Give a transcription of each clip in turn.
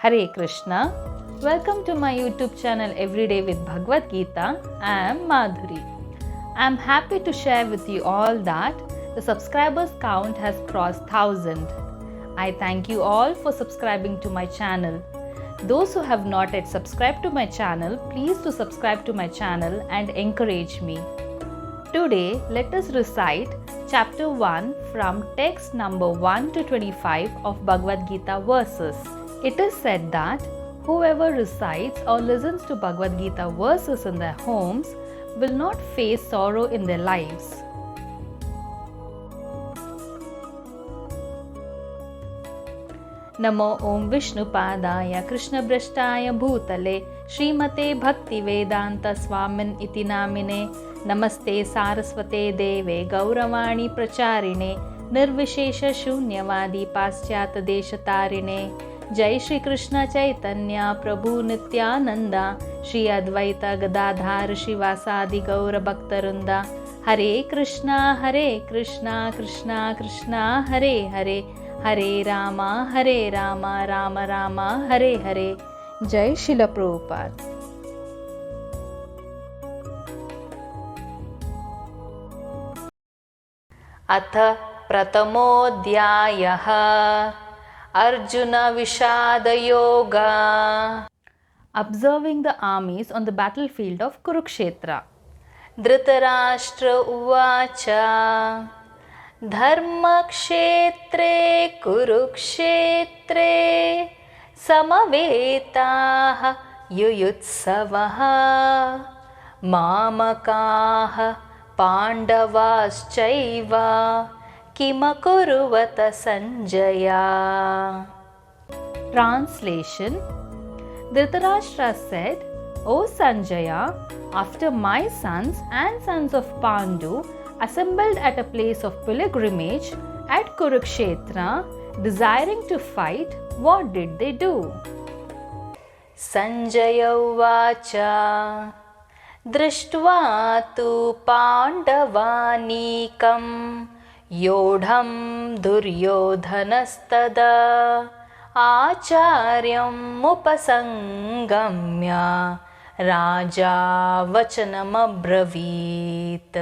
Hare Krishna. Welcome to my YouTube channel Everyday with Bhagavad Gita. I am Madhuri. I am happy to share with you all that the subscribers count has crossed 1000. I thank you all for subscribing to my channel. Those who have not yet subscribed to my channel, please do subscribe to my channel and encourage me. Today, let us recite chapter 1 from text number 1 to 25 of Bhagavad Gita verses. It is said that whoever recites or listens to Bhagavad Gita verses in their homes will not face sorrow in their lives. नमो ओम विष्णुपादाय कृष्णभ्रष्टाय भूतले श्रीमते भक्तिवेदांत स्वामिन इति नामिने नमस्ते सारस्वते देवे गौरवाणी प्रचारिणे निर्विशेष शून्यवादी पाश्चात्य देशतारिणे जय श्री कृष्ण चैतन्य प्रभु नित्यानंदा श्री अद्वैत गदाधार श्रीवासादि गौर भक्तवृंदा हरे कृष्णा कृष्णा कृष्णा हरे हरे हरे रामा राम राम हरे हरे. जय श्रील प्रभुपाद. अथ प्रथमोऽध्यायः अर्जुन विषाद yoga. Observing the armies on the battlefield of Kurukshetra. Dhritarashtra उवाच धर्मक्षेत्रे कुरुक्षेत्रे समवेताः युयुत्सवः मामकाः पाण्डवाश्चैव किमकुर्वत Sanjaya. Translation. Dhritarashtra said, O Sanjaya, after my sons and sons of Pandu assembled at a place of pilgrimage at Kurukshetra, desiring to fight, what did they do? Sanjaya uvacha दृष्ट्वा तु पाण्डवानीकं योढं दुर्योधनस्तदा आचार्यम् उपसंगम्य राजा वचनमब्रवीत्.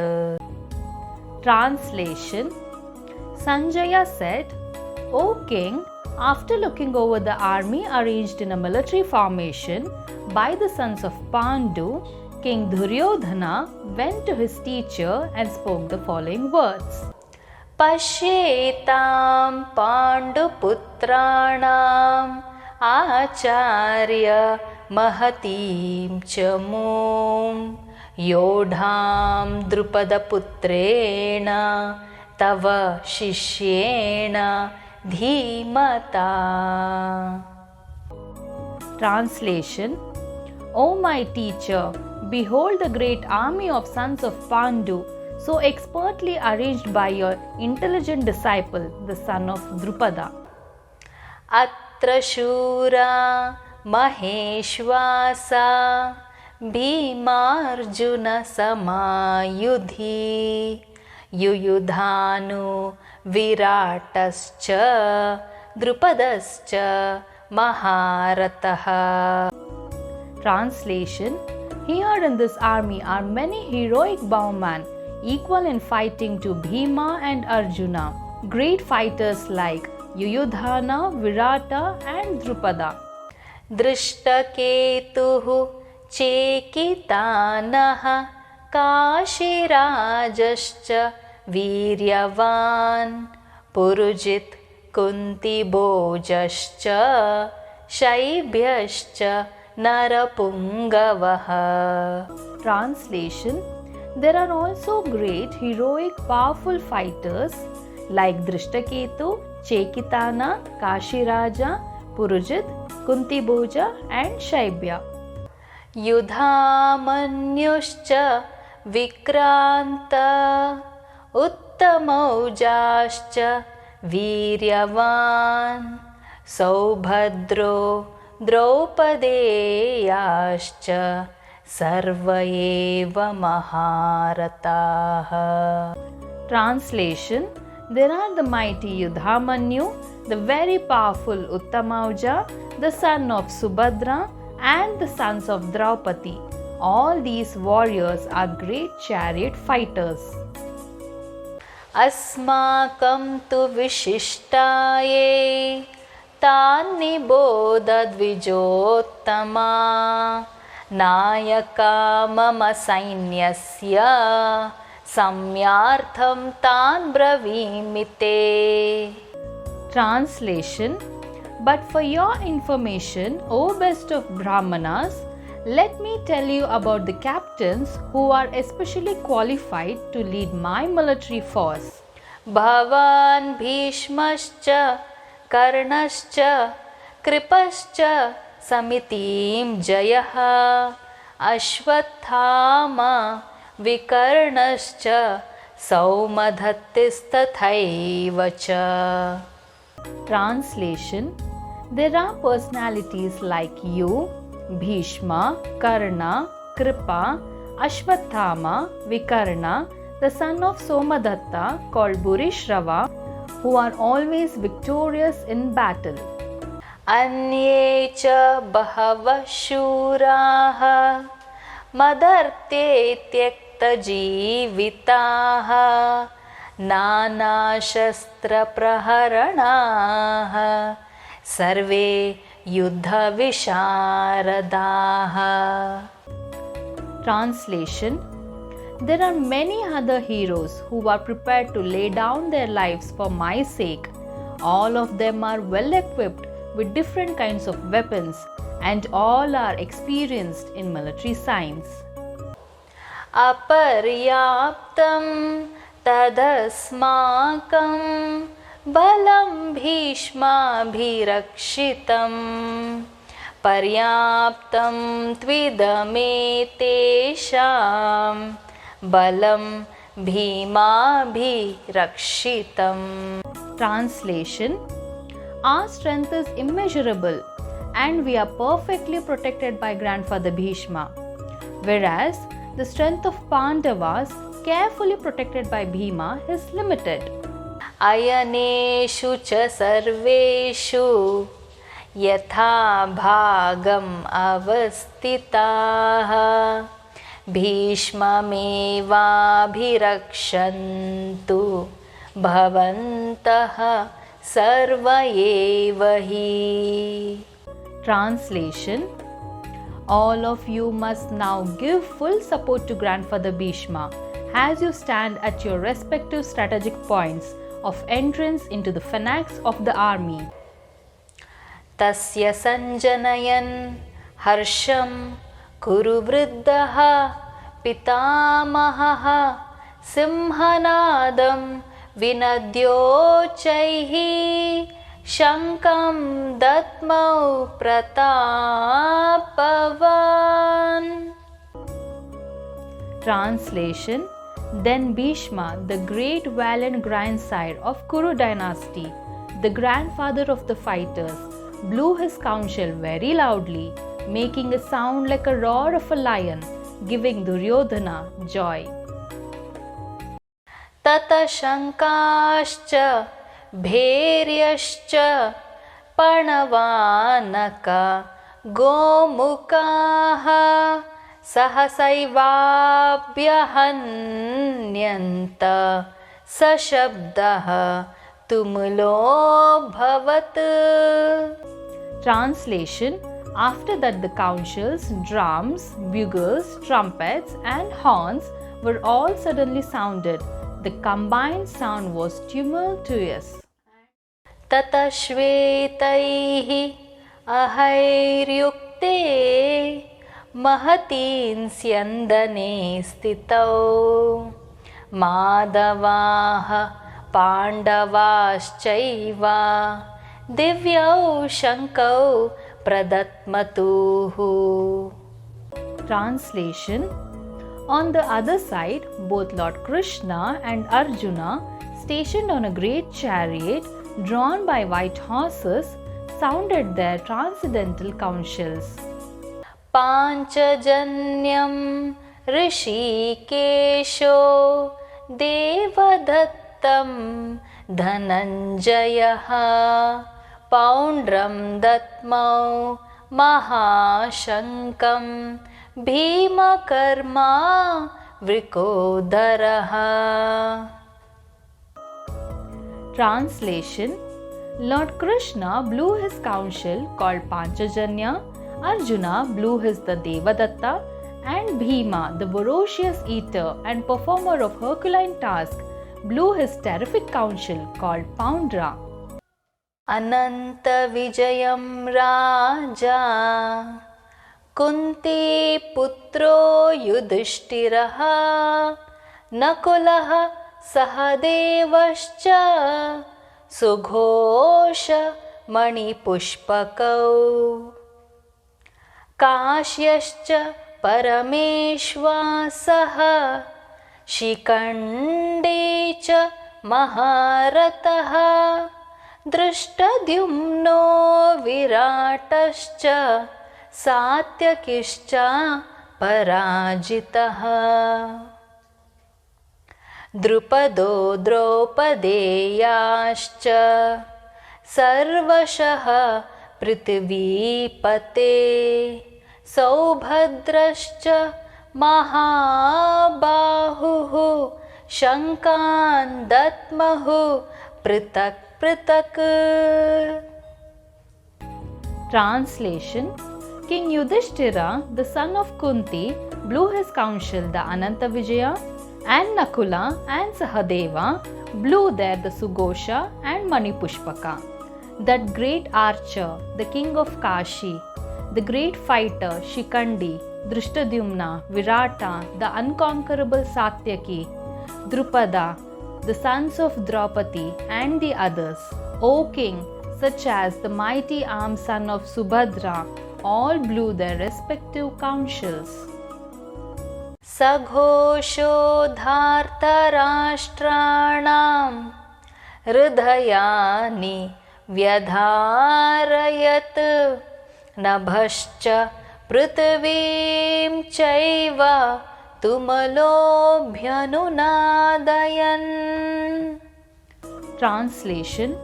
Translation. Sanjaya said, O king, after looking over the army arranged in a military formation by the sons of Pandu, King Duryodhana went to his teacher and spoke the following words. Pashyetam Panduputranam Acharya Mahatim Chamum Yodham Drupadaputrena Tava Shishyena Dhimata. Translation. O my teacher, behold the great army of sons of Pandu, so expertly arranged by your intelligent disciple, the son of Drupada. Atra shura maheshvasa Bhimarjuna samayudhi Yuyudhanu viratascha Drupadascha maharataha. Translation. Here in this army are many heroic bowmen, equal in fighting to Bhima and Arjuna, great fighters like Yuyudhana, Virata and Drupada. Drishtaketuhu Chekitanaha Kashirajascha Viryavan Purujit Kuntibojascha Shaibhyascha Narapungavaha. Translation. There are also great, heroic, powerful fighters like Drishtaketu, Chekitana, Kashiraja, Purujit, Kuntiboja and Shaibya. Yudhamanyuscha Vikranta Uttamaujascha Viryavan Saubhadro Draupadeyascha Sarva eva maharataha. Translation. There are the mighty Yudhamanyu, the very powerful Uttamauja, the son of Subhadra, and the sons of Draupadi. All these warriors are great chariot fighters. Asmakam tu vishishtaye tan niboda dvijottama nayaka mama sainyasya samyartham tan bravimite. Translation: But for your information, O best of Brahmanas, let me tell you about the captains who are especially qualified to lead my military force. Bhavan Bhishmascha Karnascha Kripascha Samitim Jayaha Ashwathama Vikarnascha Saumadhattistathaivacha. Translation: There are personalities like you, Bhishma, Karna, Kripa, Ashwathama, Vikarna, the son of Somadatta called Bhurishrava, who are always victorious in battle. Anye cha bahava shuraha madarte tyakta jivitaha nana shastra praharanaha sarve yuddha visharadaha. Translation: There are many other heroes who are prepared to lay down their lives for my sake. All of them are well equipped with different kinds of weapons, and all are experienced in military science. Aparyaptam tadasmakam balam bhishmabhirakshitam paryaptam tvidame balam bhimabhirakshitam. Translation: Our strength is immeasurable and we are perfectly protected by grandfather Bhishma, whereas the strength of Pandavas, carefully protected by Bhima, is limited. Ayaneshu cha sarveshu yatha bhagam avastitaha bhishmamevabhirakshantu bhavantaha sarvayevahi. Translation: All of you must now give full support to grandfather Bhishma as you stand at your respective strategic points of entrance into the phalanx of the army. Tasya sanjanayan harsham kuru vriddaha pitamahaha simhanadam vinadyochaihi shankam datmau pratapavan. Translation: Then Bhishma, the great valiant grandsire of Kuru dynasty, the grandfather of the fighters, blew his conch shell very loudly, making a sound like a roar of a lion, giving Duryodhana joy. Tata shankascha bhairyascha panavanaka gomukaha sahasaivabyahanyanta sashabdaha tumlo bhavat. Translation: After that the conch shells, drums, bugles, trumpets and horns were all suddenly sounded. The combined sound was tumultuous. Tata shvetaihi ahairyukte mahatin syandane stitau madavaha pandavaschaiva divyau shankau pradatmatuhu. Translation: On the other side, both Lord Krishna and Arjuna, stationed on a great chariot drawn by white horses, sounded their transcendental conch shells. Panchajanyam Rishikesho Devadattam Dhananjayaha पौण्ड्रं दत्मौ महाशङ्कं भीमकर्मा वृकोदरः. Translation: Lord Krishna blew his council called Panchajanya, Arjuna blew his the Devadatta, and Bhima, the voracious eater and performer of Herculean task, blew his terrific council called Poundra. Ananta Vijayam Raja Kunti Putro Yudhishthiraha Nakulaha Sahadevascha Sughosha Manipushpakau Kashyascha Parameshwasah Shikande cha Maharatah Drishtadyumno Viratascha Satyakischa Parajitah. Drupado Draupadeyascha Sarvashah Prithvipate Saubhadrascha Mahabahuhu Shankan Datmahu Pritak Pritak. Translation: King Yudhishthira, the son of Kunti, blew his council, the Ananta Vijaya, and Nakula and Sahadeva blew there the Sughosha and Manipushpaka. That great archer, the king of Kashi, the great fighter Shikandi, Drishtadyumna, Virata, the unconquerable Satyaki, Drupada, the sons of Draupadi, and the others, O king, such as the mighty armed son of Subhadra, all blew their respective councils. Saghosho dhartarashtraणां hridayani vyadharayat nabhascha prithvim chaiva tumalobhyanunadayan. Translation: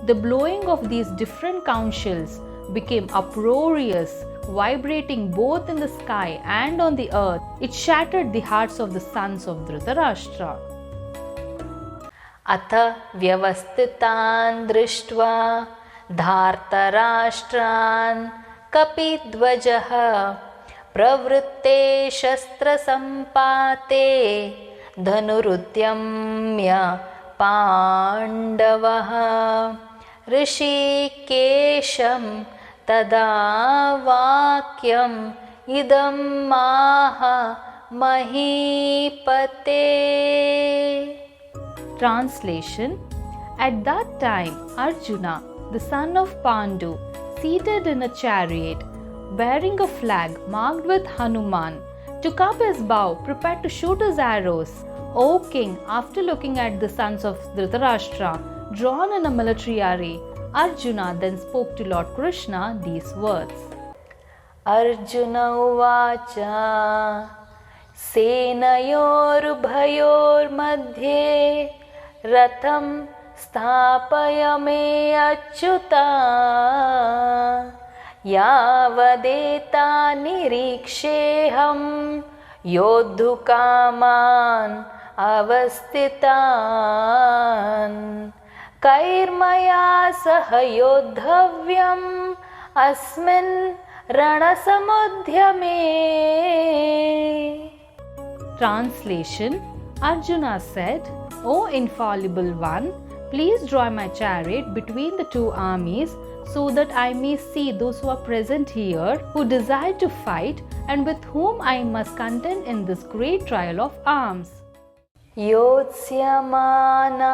The blowing of these different councils became uproarious, vibrating both in the sky and on the earth. It shattered the hearts of the sons of Dhritarashtra. Atha vyavasthitan drishtva dhartarashtran kapidvajah pravritte shastra sampate dhanurudyamya pandavah ऋषिकेशं तदा वाक्यम idam maha mahipate. Translation: At that time, Arjuna, the son of Pandu, seated in a chariot, bearing a flag marked with Hanuman, took up his bow, prepared to shoot his arrows. O king, after looking at the sons of Dhritarashtra, drawn in a military array, Arjuna then spoke to Lord Krishna these words. Arjuna uvacha senayorubhayor madhye ratham sthapaya me achyuta yavadeta niriksheham yodhukaman avasthitan kairmaya sahayoddhavyam asmin ranasamudhyame. Translation: Arjuna said, O infallible one, please draw my chariot between the two armies so that I may see those who are present here who desire to fight and with whom I must contend in this great trial of arms. Yotsyamana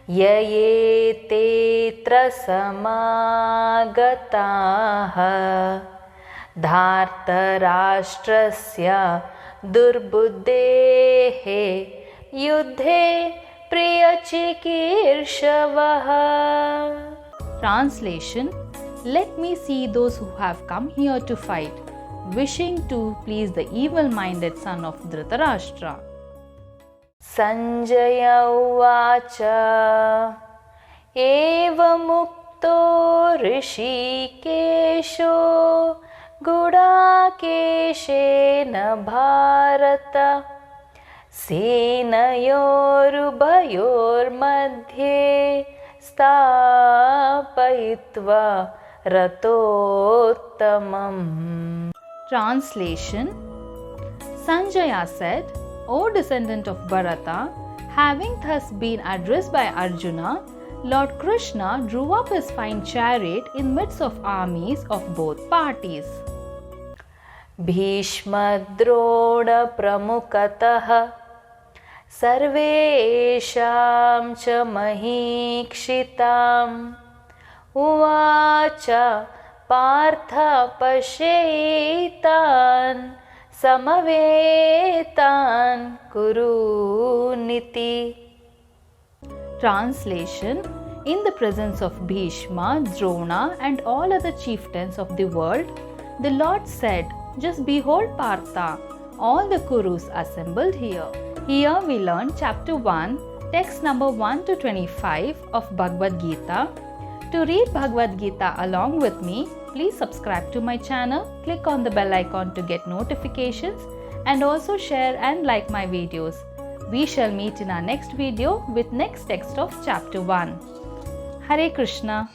yayetetra samagataha dhartarashtrasya durbuddhehe yuddhe priyachikirshavaha. Translation: Let me see those who have come here to fight, wishing to please the evil-minded son of Dhritarashtra. Sanjay uvacha evamukto rishikesho gudakeshena bharata सेनयोरुभयोर्मध्ये स्थापयित्वा रथोत्तमम्. Translation. Sanjaya said, O descendant of Bharata, having thus been addressed by Arjuna, Lord Krishna drew up his fine chariot in midst of armies of both parties. Bhishmadrona pramukatah सर्वेषां च महीक्षिताम् उवाच पार्थ पश्येतान् समवेतान् कुरूनिति. Translation. In the presence of Bhishma, Drona and all other chieftains of the world, the Lord said, just behold Partha, all the Kurus assembled here. Here we learn chapter 1, text number 1 to 25 of Bhagavad Gita. To read Bhagavad Gita along with me, please subscribe to my channel, click on the bell icon to get notifications, and also share and like my videos. We shall meet in our next video with next text of chapter 1. Hare Krishna.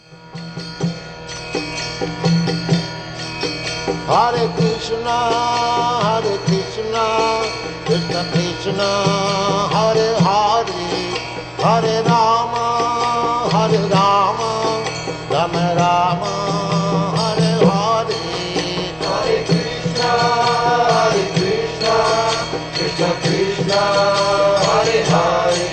Hare Krishna, Hare Krishna, Krishna Krishna, Hare Hare, Hare Rama, Hare Rama, Rama Rama, Hare Hare. Hare Krishna, Hare Krishna, Krishna Krishna, Hare Hare.